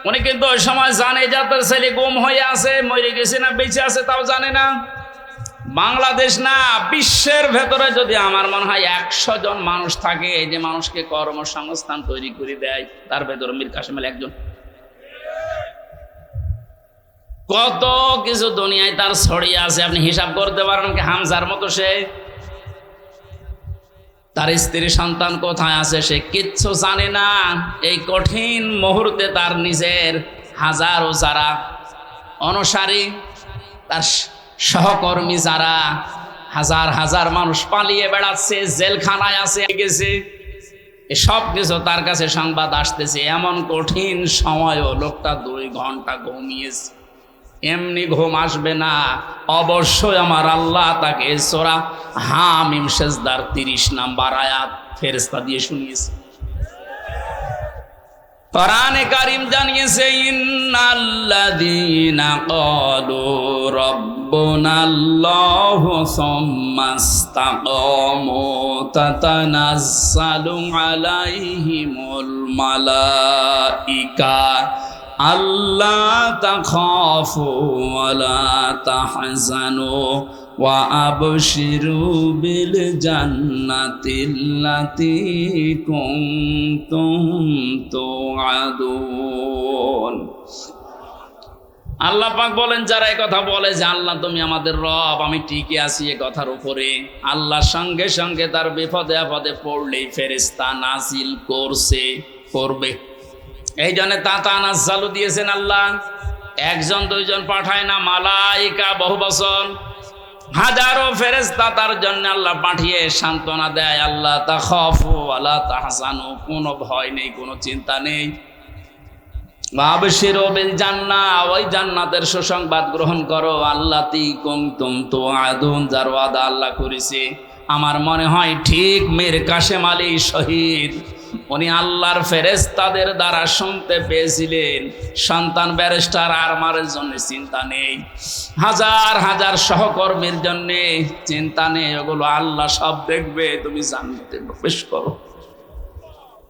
উনি কিন্তু ওই সময় জানে যে তার ছেলে গুম হয়ে আছে, মরে গেছে না বেঁচে আছে তাও জানে না। বাংলাদেশ না, বিশ্বের ভেতরে যদি আমার মনে হয় 100 জন মানুষ থাকে এই যে মানুষকে কর্মসংস্থান তৈরি করে দেয়, তার ভেতরে মীর কাসেম আলী একজন। কত কিছু দুনিয়ায় তার ছড়িয়ে আছে, আপনি হিসাব করতে পারেন কি? হামজার মতো সে, তার স্ত্রী সন্তান কোথায় আছে সে কিচ্ছু জানে না। এই কঠিন মুহূর্তে তার নিজের হাজারো যারা অনুসারী, তার সহকর্মী যারা, হাজার হাজার মানুষ পালিয়ে বেড়াচ্ছে, জেলখানায় আছে, গেছে, সব কিছু তার কাছে সংবাদ আসতেছে। এমন কঠিন সময়ও লোকটা 2 ঘন্টা ঘুমিয়েছে। এমনি ঘুম আসবে না, অবশ্যই আমার আল্লাহ তাকে সূরা হামিম সেজদার 30 নম্বর আয়াত ফেরেশতা দিয়ে শুনিয়েছে। কোরআনে কারীম জানিয়েছে, ইন্নাল্লাযীনা ক্বালু রাব্বুনাল্লাহু সুম্মা ইসতাকামু তাতানাজ্জালু আলাইহিমুল মালাইকা আল্লা তাখাফু ওয়া লা তাহজানু ওয়া আবশিরু বিল জান্নাতিল্লাতী কুনতুম তুআদুন। আল্লাহ পাক বলেন, যারা এই কথা বলে যে আল্লাহ তুমি আমাদের রব, আমি টিকে আছি এই কথার উপরে, আল্লাহর সঙ্গে সঙ্গে তার বিপদে আপদে পড়লেই ফেরেশতা নাজিল করবে। এই জন্য তাতানাজ্জালু দিয়েছেন আল্লাহ, 1 জন 2 জন পাঠায় না, মালাইকা বহু বচন, হাজারো ফেরেশতা তার জন্য আল্লাহ পাঠিয়ে সান্ত্বনা দেয়। আল্লাহ তাখাফু ওয়া লা তাহজানু, কোনো ভয় নেই, কোনো চিন্তা নেই। ওয়া আবশিরু বিল জান্নাহ, ওই জান্নাতের সুসংবাদ গ্রহণ করো, আল্লাতী কুনতুম তুআদুন, যার ওয়াদা আল্লাহ করেছে। আমার মনে হয় ঠিক মীর কাসেম আলী শহীদ, উনি আল্লাহর ফেরেশতাদের দ্বারা শুনতে পেয়েছিলেন, সন্তান ব্যারিস্টার আরমারের জন্য চিন্তা নেই, হাজার হাজার সহকর্মীর জন্য চিন্তা নেই, ওগুলো আল্লাহ সব দেখবে, তুমি জান্নাতে প্রবেশ করো।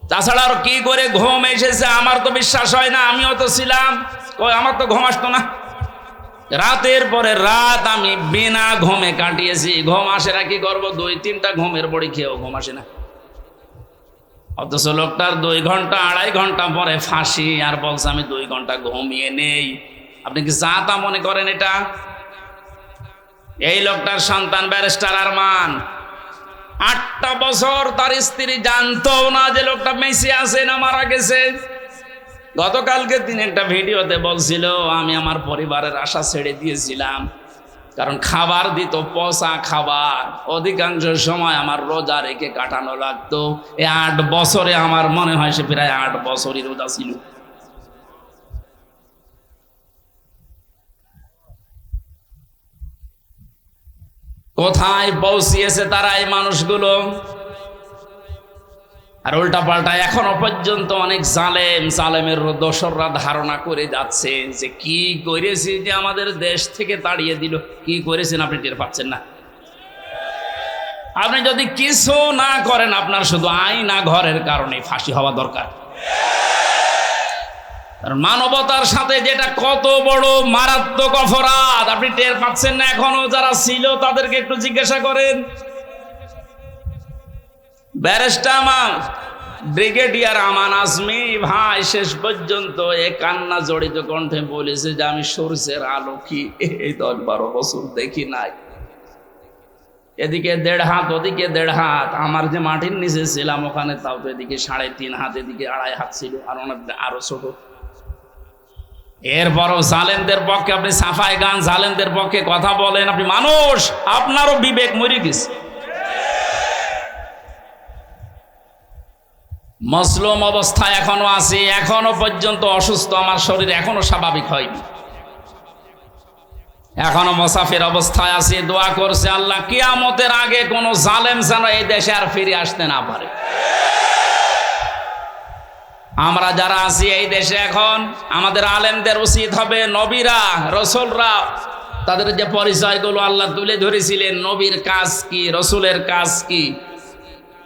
তাছাড়া আর কি করে ঘুম এসেছে আমার তো বিশ্বাস হয় না। আমিও তো ছিলাম, আমার তো ঘুম আসতো না, রাতের পরে রাত আমি বিনা ঘুমে কাটিয়েছি। ঘুম আসে না, কি করবো? 2-3টা ঘুমের বড়ি খেয়েও ঘুম আসে না। অথচ লোকটার 2 ঘন্টা 2.5 ঘন্টা পরে ফাঁসি, আর বলছে আমি 2 ঘন্টা ঘুমিয়ে নেই। আপনি কি যা তা মনে করেন এটা? এই লোকটার সন্তান ব্যারিস্টার আরমান, 8টা বছর তার স্ত্রী জানতো না যে লোকটা বেঁচে আছে না মারা গেছে। গতকালকে তিনি একটা ভিডিওতে বলছিল, আমি আমার পরিবারের আশা ছেড়ে দিয়েছিলাম, কারণ খাবার দিত পচা খাবার, অধিকাংশ সময় আমার রোজা রেখে কাটানো লাগতো। এই 8 বছরে আমার মনে হয় সে প্রায় 8 বছরই রোজা ছিল। কোথায় পৌঁছিয়েছে তারা এই মানুষগুলো? আর উল্টা পাল্টা এখনো পর্যন্ত অনেক জালেমের দোসররা ধারণা করে যাচ্ছে যে কি করেছি যে আমাদের দেশ থেকে তাড়িয়ে দিল। কি করেছেন আপনি টের পাচ্ছেন না? আপনি যদি কিছু না করেন, আপনার শুধু আইনা ঘরের কারণে ফাঁসি হওয়া দরকার। কারণ মানবতার সাথে যেটা কত বড় মারাত্মক অপরাধ, আপনি টের পাচ্ছেন না এখনো? যারা ছিল তাদেরকে একটু জিজ্ঞাসা করেন। ব্যারিস্টার ব্রিগেডিয়ার আমান আজমি ভাই শেষ পর্যন্ত এ কান্না জড়িত কণ্ঠে বলেছে যে আমি সূর্যের আলো কি এই 10-12 বছর দেখি নাই। এদিকে 1.5 হাত, ওদিকে 1.5 হাত। আমার যে মাটির নিচে ছিলাম ওখানে তাও তো এদিকে 3.5 হাত, এদিকে 2.5 হাত ছিল, আর অনেক আরো ছোট। এরপরও জালেমদের পক্ষে আপনি সাফাই গান, জালেমদের পক্ষে কথা বলেন। আপনি মানুষ, আপনারও বিবেক মরে গেছে। মজলুম অবস্থায় এখনো আছি, এখনো পর্যন্ত অসুস্থ, আমার শরীর এখনো স্বাভাবিক হয়নি, এখনো মুসাফির অবস্থায় আছি। দোয়া করছে আল্লাহ কিয়ামতের আগে কোন জালেম যেন এই দেশে আর ফিরে আসতে না পারে। আমরা যারা আছি এই দেশে এখন, আমাদের আলেমদের উচিত হবে নবীরা রসুলরা তাদের যে পরিচয়গুলো আল্লাহ তুলে ধরেছিলেন, নবীর কাজ কি, রসুলের কাজ কি,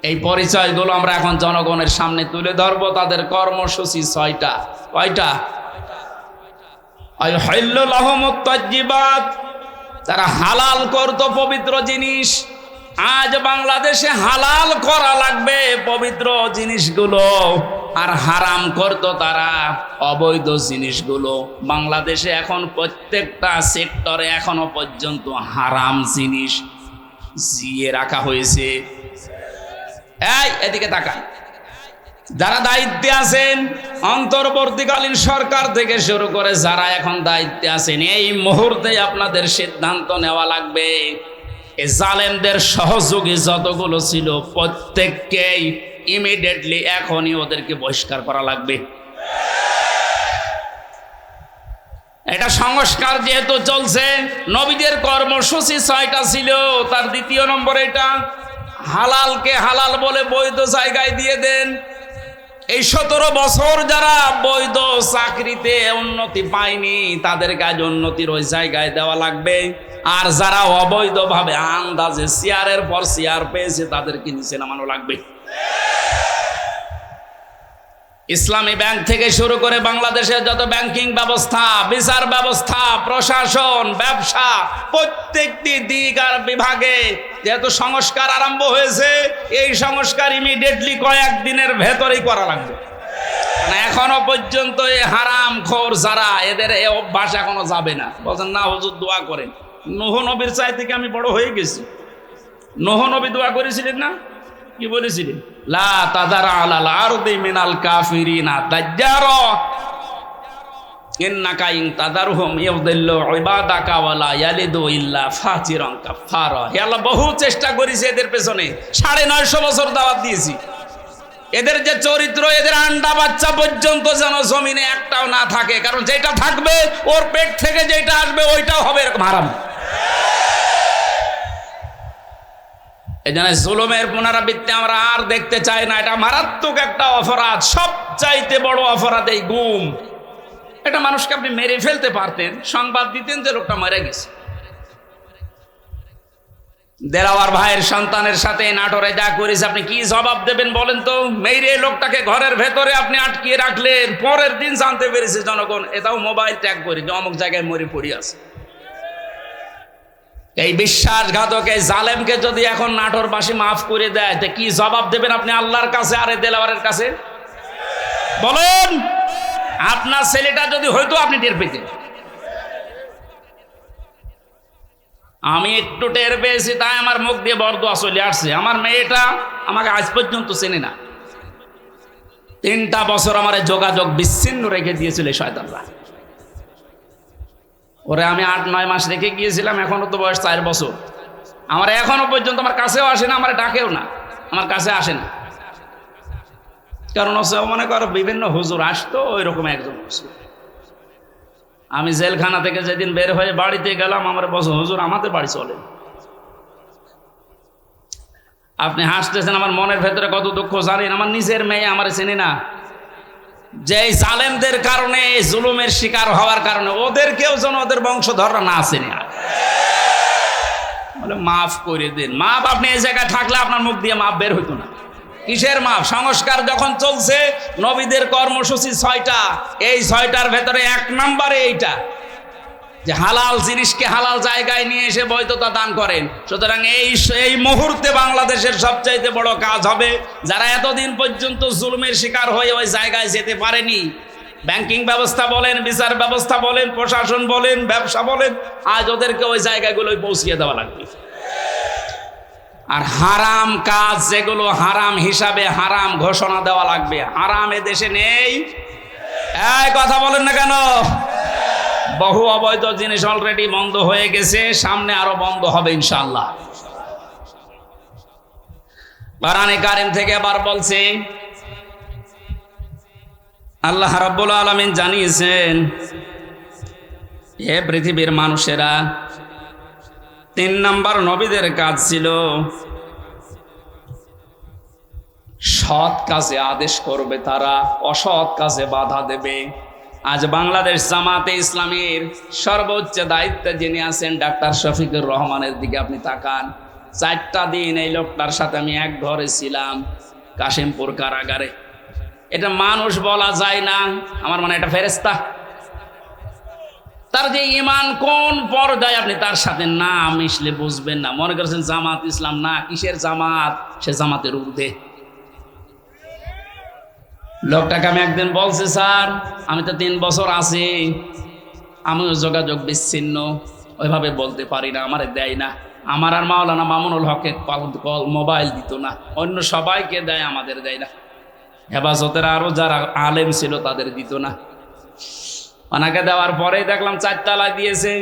এই পরিচয়গুলো আমরা এখন জনগণের সামনে তুলে ধরবো। তাদের কর্মসূচি 6টা। কয়টা? তারা হালাল করতো পবিত্র জিনিস, আজ বাংলাদেশে হালাল করা লাগবে পবিত্র জিনিসগুলো, আর হারাম করতো তারা অবৈধ জিনিসগুলো। বাংলাদেশে এখন প্রত্যেকটা সেক্টরে এখনো পর্যন্ত হারাম জিনিস জিয়ে রাখা হয়েছে। এই এদিকে তাকান, যারা দায়িত্বে আছেন, অন্তর্বর্তীকালীন সরকার থেকে শুরু করে যারা এখন দায়িত্বে আছেন, এই মুহূর্তে আপনাদের সিদ্ধান্ত নেওয়া লাগবে এই জালেমদের সহযোগী যতগুলো ছিল প্রত্যেককেই ইমিডিয়েটলি এখনই ওদেরকে বহিষ্কার করা লাগবে। এটা সংস্কার যেহেতু চলছে, নবীদের কর্মসূচি 6টা ছিল, তার দ্বিতীয় নম্বর এটা হালালকে হালাল বলে বৈধ জায়গায় দিয়ে দেন। এই 17 বছর যারা বৈধ চাকরিতে উন্নতি পায়নি তাদের কাজ উন্নতির ওই জায়গায় দেওয়া লাগবে, আর যারা অবৈধভাবে আন্দাজে চেয়ারের পর চেয়ার পেয়েছে তাদেরকে নিচে নামানো লাগবে। ইসলামী ব্যাংক থেকে শুরু করে বাংলাদেশের যত ব্যাংকিং ব্যবস্থা, বিচার ব্যবস্থা, প্রশাসন, ব্যবসা, প্রত্যেকটি দিক আর বিভাগে যেহেতু সংস্কার আরম্ভ হয়েছে, এই সংস্কার ইমিডিয়েটলি কয়েকদিনের ভেতরেই করা লাগবে। এখনো পর্যন্ত এই হারাম খোর যারা, এদের এই অভ্যাস এখনো যাবে না। বলছেন না হুজুর দোয়া করেন, নূহ নবীর চাই থেকে আমি বড় হয়ে গেছি। নূহ নবী দোয়া করেছিলেন না? কি বলেছিলেন? লা তাদারা আলাল আরদি মিনাল কাফিরিনা দাজ্জারা ইন্নাকা ইন তাদারহুম ইউদিল্লু ইবাদাকা ওয়ালা ইয়ালিদু ইল্লা ফাজিরান কাফারা। হে আল্লাহ, বহু চেষ্টা করেছি এদের পেছনে, 950 বছর দাওয়াত দিয়েছি। এদের যে চরিত্র, এদের আন্ডা বাচ্চা পর্যন্ত যেন জমিনে একটাও না থাকে, কারণ যেটা থাকবে ওর পেট থেকে যেটা আসবে ওইটাও হবে এরকম হারাম। এই জন্য জুলুমের পুনরাবৃত্তি আমরা আর দেখতে চাই না। এটা মারাত্মক একটা অপরাধ, সবচাইতে বড় অপরাধ এই গুম। এটা মানুষকে আপনি মেরে ফেলতে পারতেন, সংবাদ দিতেন যে লোকটা মারা গেছে। দেলাওয়ার ভাইয়ের সন্তানের সাথে নাটোরে যা করেছে, আপনি কি জবাব দেবেন বলেন তো? মেরে লোকটাকে ঘরের ভেতরে আপনি আটকিয়ে রাখলেন, পরের দিন জানতে পেরেছে জনগণ, এটাও মোবাইল ট্যাগ করে যে অমুক জায়গায় মরে পড়ে আছে। এই বিশ্বাসঘাতক এই জালেমকে যদি এখন নাটোরবাসী মাফ করে দেয়, তো কি জবাব দেবেন আপনি আল্লাহর কাছে আর এই দেলাওয়ারের কাছে? বলেন, আপনার ছেলেটা যদি হয়তো আপনি টের পেতেন। আমি একটু টের পেয়েছি, তাই আমার মুখ দিয়ে বরদোয়া চলে আসছে। আমার মেয়েটা আমাকে আজ পর্যন্ত চেনে না। 3টা বছর আমার যোগাযোগ বিচ্ছিন্ন রেখে দিয়েছিল শয়তানরা। ওরে আমি 8-9 মাস রেখে গিয়েছিলাম, এখনো তো বয়স 4 বছর। আমার এখনো পর্যন্ত আমার কাছেও আসে না, আমার ডাকেও না, আমার কাছে আসে না। কারণ হচ্ছে মনে করো বিভিন্ন হুজুর আসতো, ওই রকম একজন হুজুর। আমি জেলখানা থেকে যেদিন বের হয়ে বাড়িতে গেলাম, আমার বছর হুজুর আমাদের বাড়ি চলে। আপনি হাসতেছেন, আমার মনের ভেতরে কত দুঃখ জানেন? আমার নিজের মেয়ে আমার চেনে না। যে জালেমদের কারণে, জুলুমের শিকার হওয়ার কারণে ওদেরকেও যেন ওদের বংশধররা না চেনে। বলে মাফ করে দিন। মাফ আপনি এই জায়গায় থাকলে আপনার মুখ দিয়ে মাফ বের হইতো না। কিসের মাফ? সংস্কার যখন চলছে, নবীদের কর্মসূচি 6টা, এই 6টার ভেতরে 1 নম্বরে এইটা যে হালাল জিনিসকে হালাল জায়গায় নিয়ে এসে বৈধতা দান করেন। সুতরাং এই মুহূর্তে বাংলাদেশের সবচাইতে বড় কাজ হবে, যারা এতদিন পর্যন্ত জুলুমের শিকার হয়ে ওই জায়গায় যেতে পারেনি, ব্যাংকিং ব্যবস্থা বলেন, বিচার ব্যবস্থা বলেন, প্রশাসন বলেন, ব্যবসা বলেন, আজ ওদেরকে ওই জায়গাগুলোই পৌঁছিয়ে দেওয়া লাগবে। আর হারাম কাজ যেগুলো হারাম হিসাবে হারাম ঘোষণা দেওয়া লাগবে। হারাম এ দেশে নেই। এই কথা বলেন না কেন? বহু অবৈধ জিনিস অলরেডি বন্ধ হয়ে গেছে, সামনে আরো বন্ধ হবে ইনশাআল্লাহ। কোরআনে কারীম থেকে আবার বলছে, আল্লাহ রাব্বুল আলামিন জানিয়েছেন, হে পৃথিবীর মানুষেরা, 3 নম্বর নবীদের কাজ ছিল সৎ কাজে আদেশ করবে, তারা অসৎ কাজে বাধা দেবে। আজ বাংলাদেশ জামাতে ইসলামীর সর্বোচ্চ দায়িত্বে যিনি আছেন ডাক্তার শফিকুর রহমানের দিকে আপনি তাকান। 4টা দিন এই লোকটার সাথে আমি এক ঘরে ছিলাম, কাশিমপুর কারাগারে। এটা মানুষ বলা যায় না, আমার মানে এটা ফেরেশতা। তার যে ইমান কোন পর্যায়ে আপনি তার সাথে না মিশলে বুঝবেন না। মনে করছেন জামাত ইসলাম, না, কিসের জামাত, সে জামাতের ঊর্ধ্বে। লোকটাকে আমি একদিন বলছি, স্যার আমি তো 3 বছর আছি, আমিও যোগাযোগ বিচ্ছিন্ন, ওইভাবে বলতে পারি না, আমারে দেয় না। আমার আর মাওলানা মামুনুল হকের মোবাইল দিত না, অন্য সবাইকে দেয়, আমাদের দেয় না। হেফাজতের আরো যারা আলেম ছিল তাদের দিত না। ওনাকে দেওয়ার পরেই দেখলাম 4 তলায় দিয়েছে।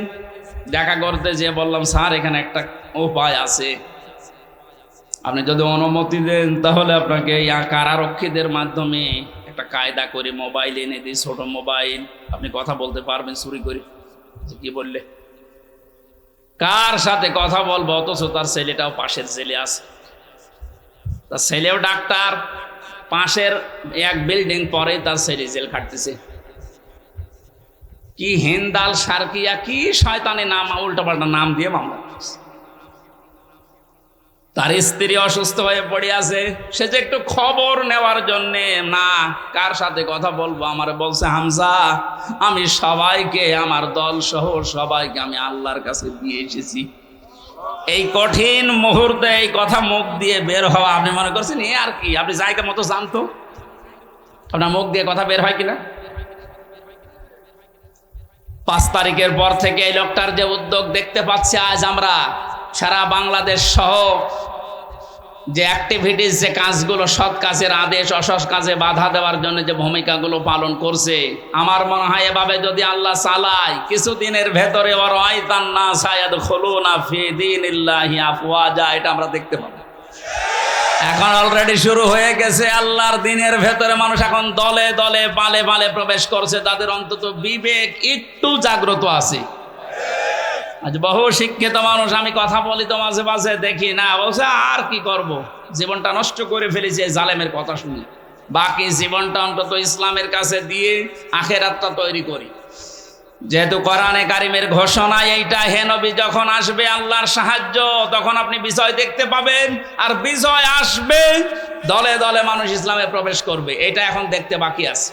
দেখা করতে যেয়ে বললাম, স্যার এখানে একটা উপায় আছে, আপনি যদি অনুমতি দেন তাহলে আপনাকে কারারক্ষীদের মাধ্যমে একটা কায়দা করে মোবাইল এনে দিই, ছোট মোবাইল, আপনি কথা বলতে পারবেন চুরি করে। কি বললে? কার সাথে কথা বলবো? অথচ তার ছেলেটাও পাশের জেলে আছে, তার ছেলেও ডাক্তার, পাশের এক বিল্ডিং পরে তার ছেলে জেল খাটতেছে। কি হিন্দাল সার্কিয়া, কি শয়তানি নাম, উল্টাপাল্টা নাম দিয়ে মামলা। তার স্ত্রী অসুস্থ হয়ে পড়ে আছে, সে যে একটু খবর নেওয়ার জন্যে, না কার সাথে কথা বলবো, আমার বলছে, হামজা আমি সবাইকে, আমার দল সহ সবাইকে আমি আল্লাহর কাছে দিয়ে এসেছি। এই কঠিন মুহূর্তে এই কথা মুখ দিয়ে বের হওয়া, আপনি মনে করছেন এ আর কি? আপনি জায়গা মতো জানতো আপনার মুখ দিয়ে কথা বের হয় কিনা? 5 তারিখের পর থেকে এই লোকটার যে উদ্যোগ দেখতে পাচ্ছি আজ আমরা, সারা বাংলাদেশ সহ যে অ্যাক্টিভিটিস, যে কাজগুলো, সৎ কাজের আদেশ, অসৎ কাজে বাধা দেওয়ার জন্য যে ভূমিকাগুলো পালন করছে, আমার মনে হয় এভাবে যদি আল্লাহ চালায়, কিছুদিনের ভেতরে এটা আমরা দেখতে পাবো। এখন অলরেডি শুরু হয়ে গেছে। আল্লাহর দিনের ভেতরে মানুষ এখন দলে দলে পালে পালে প্রবেশ করছে, তাদের অন্তত বিবেক একটু জাগ্রত আছে। আজ বহু শিক্ষিত মানুষ, আমি কথা বলি তো মাঝে মাঝে, দেখি না, বলছে আর কি করব, জীবনটা নষ্ট করে ফেলেছে জালেমের কথা শুনে, বাকি জীবনটা অন্তত ইসলামের কাছে দিয়ে আখেরাতটা তৈরি করি। যেহেতু কোরআনে কারিমের ঘোষণা এইটা, হে নবী যখন আসবে আল্লাহর সাহায্য, তখন আপনি বিজয় দেখতে পাবেন, আর বিজয় আসবে, দলে দলে মানুষ ইসলামে প্রবেশ করবে। এটা এখন দেখতে বাকি আছে।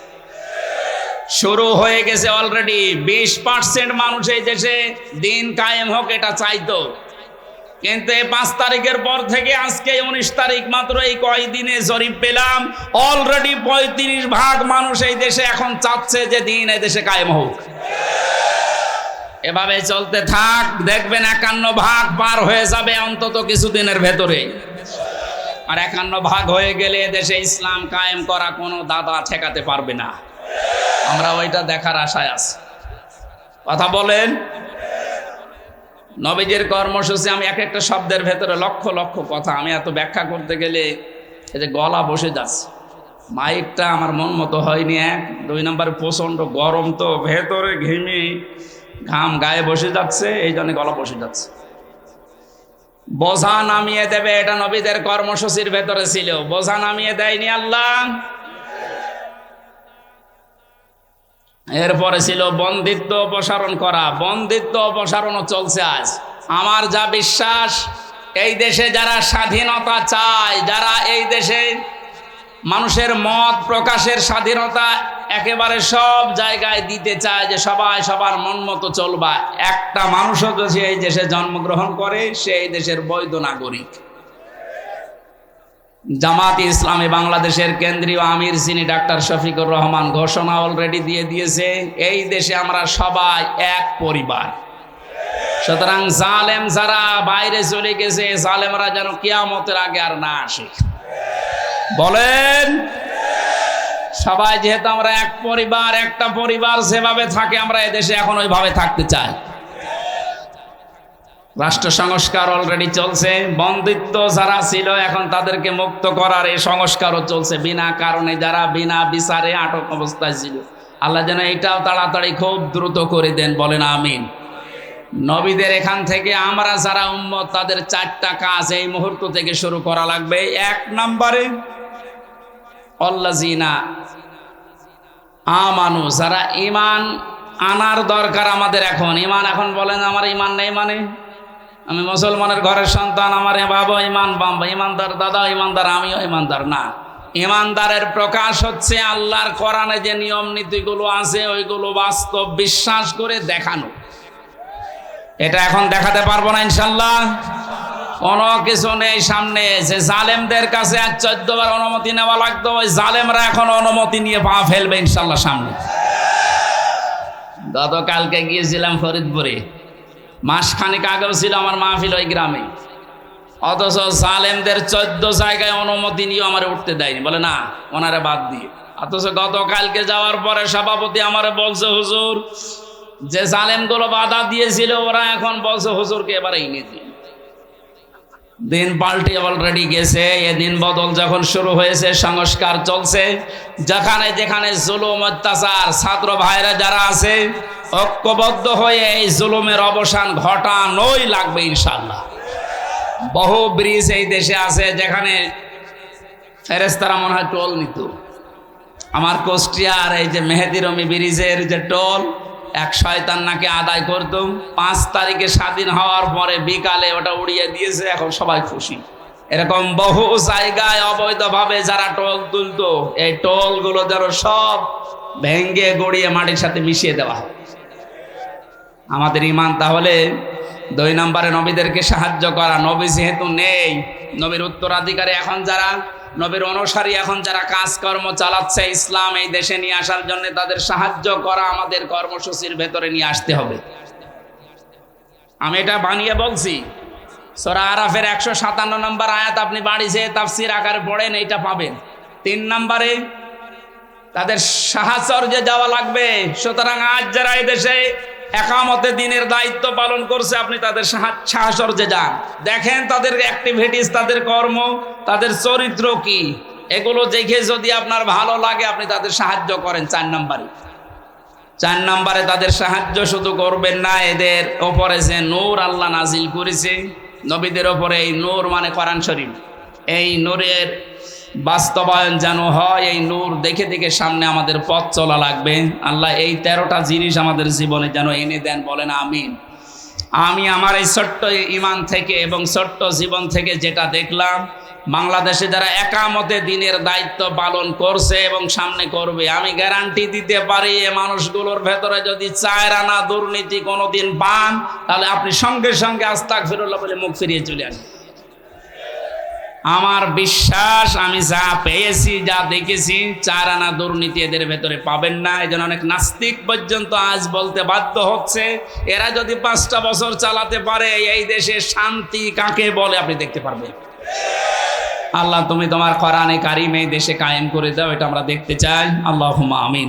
শুরু হয়ে গেছে অলরেডি। 20% মানুষ এই দেশে দিন কায়েম হোক এটা চাইতো, কিন্তু এই 5 তারিখের পর থেকে আজকে 19 তারিখ, মাত্র এই কয়দিনে জরিপ পেলাম, অলরেডি 35% মানুষ এই দেশে এখন চাচ্ছে যে দিন এই দেশে কায়েম হোক। এভাবে চলতে থাক, দেখবেন 51% পার হয়ে যাবে অন্তত কিছুদিনের ভেতরে। আর 51% হয়ে গেলে দেশে ইসলাম কায়েম করা কোনো দাদা ঠেকাতে পারবে না। আমরা ওইটা দেখার আশায় আছি। কথা বলেন। নবীজির কর্মসূচি, আমি এক একটা শব্দের ভেতরে লক্ষ লক্ষ কথা, আমি এত ব্যাখ্যা করতে গেলে এই যে গলা বসে যাচ্ছে, মাইকটা আমার মন মতো হয়নি। 2 নম্বরে প্রচণ্ড গরম, তো ভেতরে ঘেমে ঘাম গায়ে বসে যাচ্ছে, এই জন্য গলা বসে যাচ্ছে। বোঝা নামিয়ে দেবে, এটা নবীদের কর্মসূচির ভেতরে ছিল। বোঝা নামিয়ে দেয়নি আল্লাহ। এরপরে ছিল বন্দিত্ব অপসারণ করা। বন্দিত্ব অপসারণও চলছে আজ। আমার যা বিশ্বাস, এই দেশে যারা স্বাধীনতা চায়, যারা এই দেশে মানুষের মত প্রকাশের স্বাধীনতা একেবারে সব জায়গায় দিতে চায়, যে সবাই সবার মন মতো চলবা, একটা মানুষও যদি এই দেশে জন্মগ্রহণ করে, সে এই দেশের বৈধ নাগরিক। জামাত ইসলামী বাংলাদেশের কেন্দ্রীয় আমির যিনি ডাক্তার শফিকুর রহমান ঘোষণা অলরেডি দিয়ে দিয়েছে, এই দেশে আমরা সবাই এক পরিবার। সুতরাং জালেম যারা বাইরে চলে গেছে, জালেমরা যেন কিয়ামতের আগে আর না আসে। বলেন। সবাই যেহেতু আমরা এক পরিবার, একটা পরিবার যেভাবে থাকে, আমরা এদেশে এখন ওইভাবে থাকতে চাই। রাষ্ট্র সংস্কার অলরেডি চলছে। বন্দিত্ব যারা ছিল এখন তাদেরকে মুক্ত করার এই সংস্কারও চলছে। বিনা কারণে যারা বিনা বিচারে আটক অবস্থায় ছিল, আল্লাহ যেন এটাও তাড়াতাড়ি খুব দ্রুত করে দেন। বলেন আমিন। নবীদের এখান থেকে আমরা যারা উম্মত, তাদের 4টা কাজ এই মুহূর্ত থেকে শুরু করা লাগবে। 1 নম্বরে আল্লাযিনা আমানু, যারা ঈমান আনার দরকার আমাদের এখন। ঈমান এখন বলেন আমার ঈমান নেই মানে আমি মুসলমানের ঘরের সন্তান, আমার বাবা ঈমান, ইমানদার দাদা ইমানদার, আমিও ইমানদার, না। ইমানদারের প্রকাশ হচ্ছে আল্লাহর কোরআনে যে নিয়ম নীতিগুলো আছে ওইগুলো বাস্তব বিশ্বাস করে দেখানো। এটা এখন দেখাতে পারবো না ইনশাল্লাহ। কোনো কিছু নেই সামনে। যে জালেমদের কাছে আর 14 বার অনুমতি নেওয়া লাগতো, ওই জালেমরা এখন অনুমতি নিয়ে পা ফেলবে ইনশাল্লাহ সামনে। গতকালকে গিয়েছিলাম ফরিদপুরে, মাসখানেক আগেও ছিল আমার মাহফিল ওই গ্রামে, অথচ জালেমদের 14 জায়গায় অনুমতি নিয়ে আমার উঠতে দেয়নি, বলে না ওনারে বাদ দিয়ে। অথচ গতকালকে যাওয়ার পরে সভাপতি আমারে বলছে, হুজুর যে জালেমগুলো বাধা দিয়েছিল ওরা এখন বলছে হুজুরকে এবারে এনে দিন। দিন পাল্টে অলরেডি গেছে। এদিন বদল যখন শুরু হয়েছে, সংস্কার চলছে। যেখানে যেখানে জুলুম অত্যাচার, ছাত্র ভাইরা যারা আছে ঐক্যবদ্ধ হয়ে এই জুলুমের অবসান ঘটানোই লাগবে ইনশাআল্লাহ। বহু ব্রিজ এই দেশে আছে যেখানে ফেরেশতারা মনে হয় টোল নিত। আমার কুষ্টিয়ার এই যে মেহেদি রমি ব্রিজের যে টোল, এক শয়তান নাকি আদায় করতো। 5 তারিখে স্বাধীন হওয়ার পরে বিকালে ওটা উড়িয়ে দিয়েছে, এখন সবাই খুশি। এরকম বহু জায়গায় অবৈধভাবে যারা টোল তুলতো, এই টোলগুলো যেন সব ভেঙ্গে গড়িয়ে মাটির সাথে মিশিয়ে দেওয়া হয়। আমাদের ইমান তাহলে 2 নম্বরে নবীদেরকে সাহায্য করা। নবী যেহেতু নেই, নবীর উত্তরাধিকারী এখন যারা, নবীর অনুসারী এখন যারা কাজকর্ম চালাচ্ছে ইসলাম এই দেশে নিয়ে আসার জন্য, তাদের সাহায্য করা আমাদের কর্মসূচির ভেতরে নিয়ে আসতে হবে। আমি এটা বানিয়ে বলছি। সূরা আরাফের 157 নম্বর আয়াত আপনি বাড়ি যেয়ে তাফসীর আকারে পড়েন, এইটা পাবেন। 3 নম্বরে তাদের সাহায্যে যাওয়া লাগবে। সুতরাং আজ যারা এই দেশে একামতে দিনের দায়িত্ব পালন করছে, আপনি তাদের সাহায্যে যান, দেখেন তাদের অ্যাক্টিভিটিস, তাদের কর্ম, তাদের চরিত্র কি, এগুলো দেখে যদি আপনার ভালো লাগে আপনি তাদের সাহায্য করেন। 4 নম্বরে তাদের সাহায্য শুধু করবেন না, এদের ওপরে যে নূর আল্লাহ নাজিল করেছে নবীদের ওপরে, এই নূর মানে কোরআন শরীফ, এই নূরের বাস্তবায়ন যেন হয়। এই নূর দেখে দেখে সামনে আমাদের পথ চলা লাগবে। আল্লাহ এই 13টা জিনিস আমাদের জীবনে যেন এনে দেন, বলেন আমিন। আমি আমার এই ছোট্ট ইমান থেকে এবং ছোট্ট জীবন থেকে যেটা দেখলাম, বাংলাদেশে যারা একামতে দিনের দায়িত্ব পালন করছে এবং সামনে করবে, আমি গ্যারান্টি দিতে পারি এ মানুষগুলোর ভেতরে যদি 4 আনা দুর্নীতি কোনোদিন পান, তাহলে আপনি সঙ্গে সঙ্গে আস্তাগফিরুল্লাহ বলে মুখ ফিরিয়ে চলে আসবেন। আমার বিশ্বাস, আমি যা পেয়েছি, যা দেখেছি, 4 আনা দুর্নীতি এদের ভেতরে পাবেন না। এই জন্য অনেক নাস্তিক পর্যন্ত আজ বলতে বাধ্য হচ্ছে, এরা যদি 5টা বছর চালাতে পারে এই দেশে শান্তি কাকে বলে আপনি দেখতে পারবেন। আল্লাহ তুমি তোমার কোরআনে কারিম এই দেশে কায়েম করে দাও, এটা আমরা দেখতে চাই। আল্লাহুম্মা আমিন।